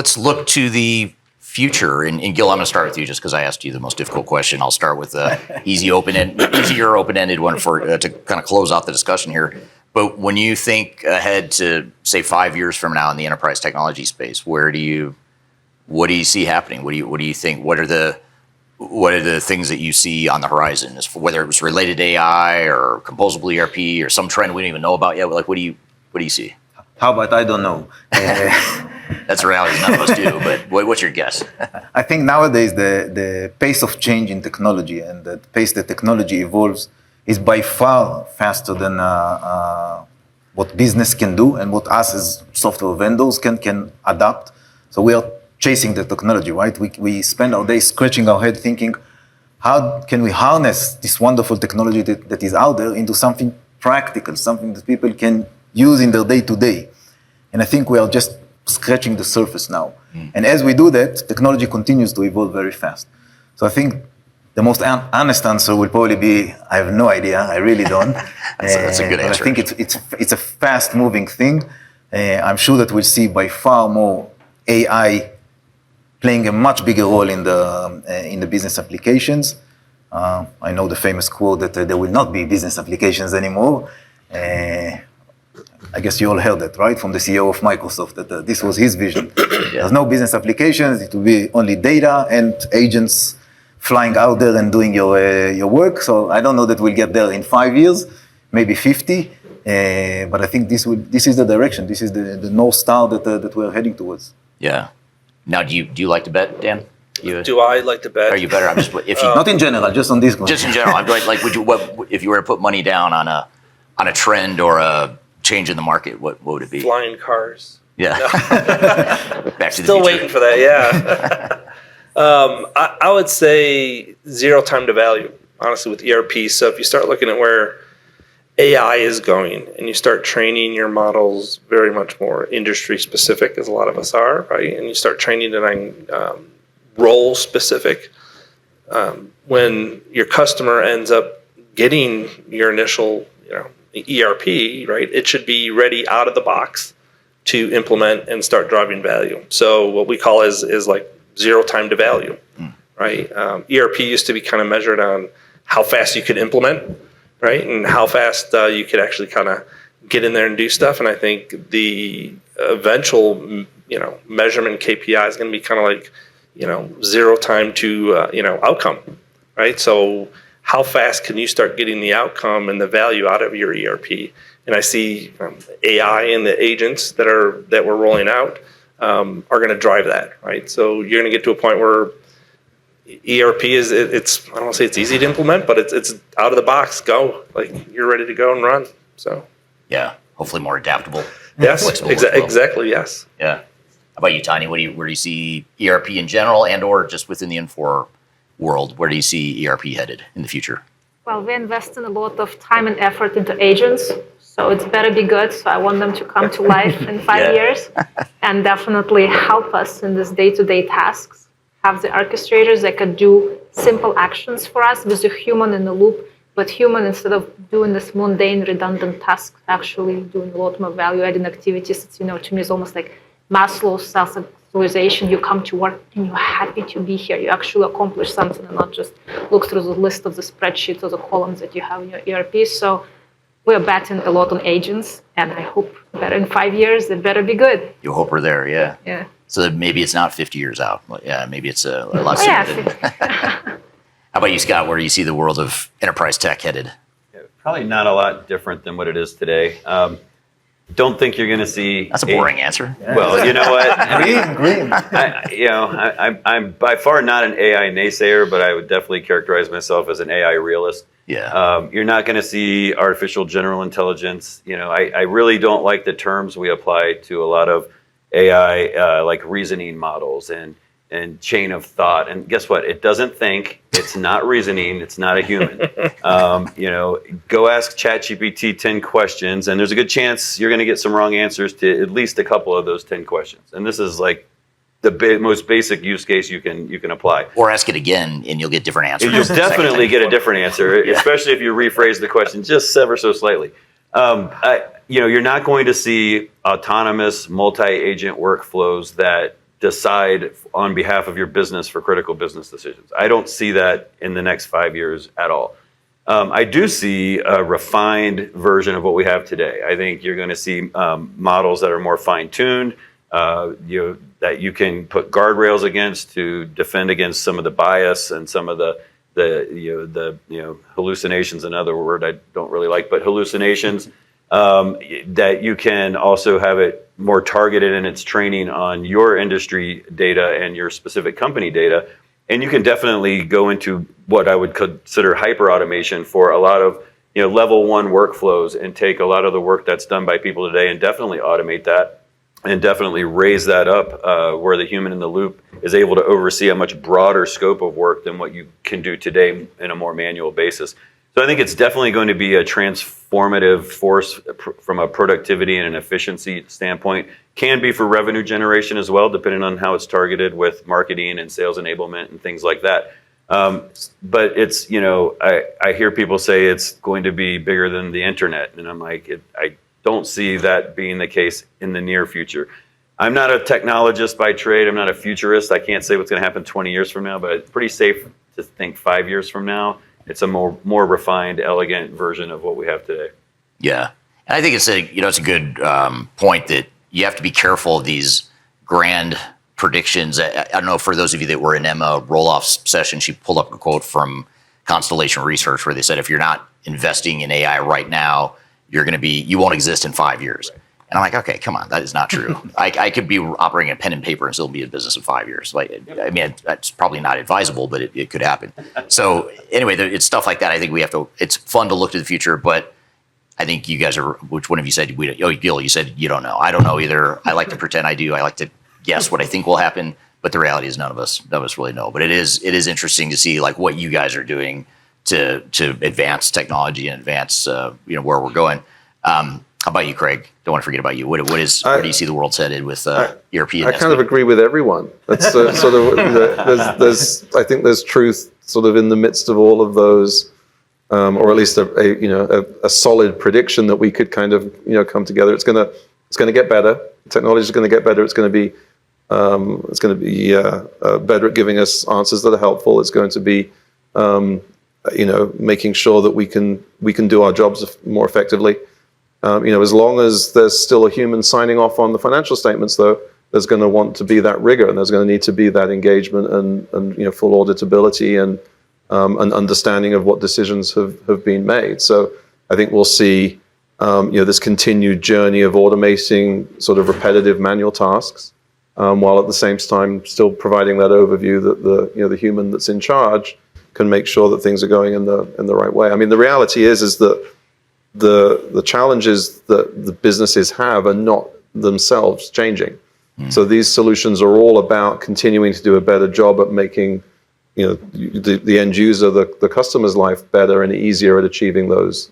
let's look to the future. And Gil, I'm going to start with you just because I asked you the most difficult question. I'll start with the easier open-ended one for to kind of close out the discussion here. But when you think ahead to, say, 5 years from now in the enterprise technology space, what do you see happening? What do you think? What are the things that you see on the horizon, whether it was related to AI or composable ERP or some trend we don't even know about yet? Like, what do you see? How about I don't know? That's a reality none of us do, but what's your guess? I think nowadays the pace of change in technology and the pace that technology evolves is by far faster than what business can do and what us as software vendors can adapt. So we are chasing the technology, right? We spend our days scratching our head thinking, how can we harness this wonderful technology that is out there into something practical, something that people can use in their day-to-day. And I think we are just scratching the surface now. And as we do that, technology continues to evolve very fast. So I think the most honest answer will probably be, I have no idea, I really don't. That's a good answer. I think it's a fast-moving thing. I'm sure that we'll see by far more AI playing a much bigger role in the business applications. I know the famous quote that there will not be business applications anymore. I guess you all heard that, right? From the CEO of Microsoft, that this was his vision. There's no business applications, it will be only data and agents flying out there and doing your work. So I don't know that we'll get there in 5 years, maybe 50. But I think this is the direction. This is the North Star that we're heading towards. Yeah. Now, do you like to bet, Dan? Do I like to bet? Are you better? I'm just if you not in general, just on this one. Just in general, I'm like, if you were to put money down on a trend or a change in the market, what would it be? Flying cars. Yeah. No. Back to the Still future. waiting for that. Yeah. I would say zero time to value, honestly, with ERP. So if you start looking at where AI is going and you start training your models very much more industry specific, as a lot of us are, right? And you start training it on role specific. When your customer ends up getting your initial, ERP, right? It should be ready out of the box to implement and start driving value. So what we call is like zero time to value, right? ERP used to be kind of measured on how fast you could implement, right? And how fast you could actually kind of get in there and do stuff. And I think the eventual, measurement KPI is going to be kind of like, zero time to, outcome, right? So how fast can you start getting the outcome and the value out of your ERP? And I see AI and the agents that we're rolling out are going to drive that, right? So you're going to get to a point where ERP is I don't want to say it's easy to implement, but it's out of the box, go, like you're ready to go and run. So yeah, hopefully more adaptable. Yes, flexible exactly. Yes. Yeah. How about you, Tanya? Where do you see ERP in general, and or just within the Infor world? Where do you see ERP headed in the future? Well, we invest in a lot of time and effort into agents, so it's better be good. So I want them to come to life in 5 years and definitely help us in this day-to-day tasks. Have the orchestrators that could do simple actions for us with a human in the loop, but human, instead of doing this mundane, redundant task, actually doing a lot more value-adding activities. It's, to me, it's almost like Maslow's self-actualization. You come to work and you're happy to be here. You actually accomplish something and not just look through the list of the spreadsheets or the columns that you have in your ERP. So we're betting a lot on agents, and I hope better in 5 years, it better be good. You hope we're there, yeah. Yeah. So maybe it's not 50 years out. Yeah, maybe it's a lot sooner than. How about you, Scott? Where do you see the world of enterprise tech headed? Yeah, probably not a lot different than what it is today. Don't think you're going to see. That's a boring answer. Well, you know what? Green. I'm by far not an AI naysayer, but I would definitely characterize myself as an AI realist. Yeah. You're not going to see artificial general intelligence. I really don't like the terms we apply to a lot of AI, like reasoning models and chain of thought. And guess what? It doesn't think. It's not reasoning. It's not a human. Go ask ChatGPT 10 questions, and there's a good chance you're going to get some wrong answers to at least a couple of those 10 questions. And this is like the most basic use case you can apply. Or ask it again, and you'll get different answers. You'll definitely get a different answer, especially if you rephrase the question just ever so slightly. You're not going to see autonomous multi-agent workflows that decide on behalf of your business for critical business decisions. I don't see that in the next 5 years at all. I do see a refined version of what we have today. I think you're going to see models that are more fine-tuned, that you can put guardrails against to defend against some of the bias and some of the hallucinations. Another word I don't really like, but hallucinations. That you can also have it more targeted in its training on your industry data and your specific company data. And you can definitely go into what I would consider hyper automation for a lot of level 1 workflows and take a lot of the work that's done by people today and definitely automate that and definitely raise that up where the human in the loop is able to oversee a much broader scope of work than what you can do today in a more manual basis. So I think it's definitely going to be a transformative force from a productivity and an efficiency standpoint. Can be for revenue generation as well, depending on how it's targeted with marketing and sales enablement and things like that. But it's, I hear people say it's going to be bigger than the internet. And I'm like, I don't see that being the case in the near future. I'm not a technologist by trade. I'm not a futurist. I can't say what's going to happen 20 years from now, but it's pretty safe to think 5 years from now. It's a more refined, elegant version of what we have today. Yeah, and I think it's a good point that you have to be careful of these grand predictions. I don't know, for those of you that were in Emma Roloff's session, she pulled up a quote from Constellation Research where they said, if you're not investing in AI right now, you won't exist in 5 years. Right. And I'm like, okay, come on, that is not true. I could be operating a pen and paper and still be in business in 5 years. That's probably not advisable, but it could happen. So anyway, it's stuff like that. I think it's fun to look to the future, but I think you guys are, which one of you said, Gil, you said you don't know. I don't know either. I like to pretend I do. I like to guess what I think will happen, but the reality is none of us really know. But it is interesting to see like what you guys are doing to advance technology and advance where we're going. How about you, Craig? Don't want to forget about you. Where do you see the world headed with ERP? I kind of agree with everyone. That's sort of I think there's truth sort of in the midst of all of those, or at least a solid prediction that we could kind of come together. It's going to get better. Technology is going to get better. It's going to be better at giving us answers that are helpful. It's going to be making sure that we can do our jobs more effectively. As long as there's still a human signing off on the financial statements, though, there's going to want to be that rigor, and there's going to need to be that engagement and full auditability and an understanding of what decisions have been made. So I think we'll see this continued journey of automating sort of repetitive manual tasks, while at the same time still providing that overview that the human that's in charge can make sure that things are going in the right way. I mean, the reality is that the challenges that the businesses have are not themselves changing. So these solutions are all about continuing to do a better job at making the end user, the customer's life better and easier at achieving those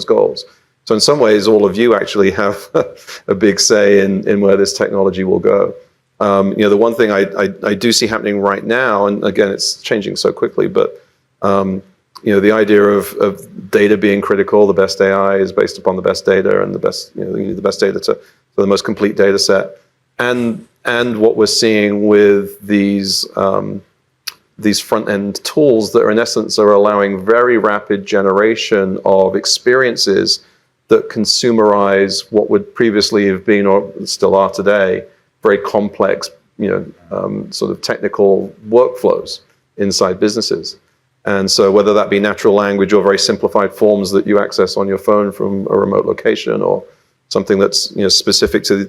goals. So in some ways, all of you actually have a big say in where this technology will go. The one thing I do see happening right now, and again, it's changing so quickly, but the idea of data being critical, the best AI is based upon the best data, and you need the best data for the most complete data set. And what we're seeing with these front-end tools that are in essence are allowing very rapid generation of experiences that consumerize what would previously have been, or still are today, very complex, sort of technical workflows inside businesses. And so whether that be natural language or very simplified forms that you access on your phone from a remote location, or something that's specific to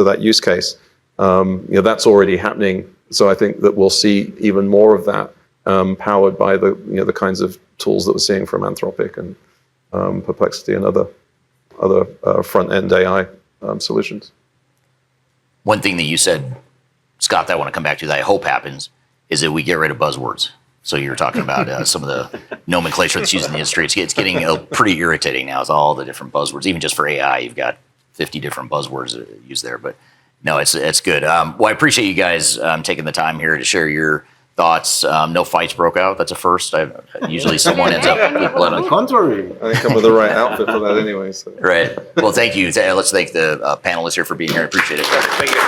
that use case, that's already happening. So I think that we'll see even more of that powered by the kinds of tools that we're seeing from Anthropic and Perplexity and other front-end AI solutions. One thing that you said, Scott, that I want to come back to that I hope happens is that we get rid of buzzwords. So you're talking about some of the nomenclature that's used in the industry. It's getting pretty irritating now with all the different buzzwords. Even just for AI, you've got 50 different buzzwords used there. But no, it's good. Well, I appreciate you guys taking the time here to share your thoughts. No fights broke out. That's a first. Usually someone ends up with blood on the contrary. I think I'm with the right outfit for that anyway. So. Right. Well, thank you. Let's thank the panelists here for being here. I appreciate it. Thank you.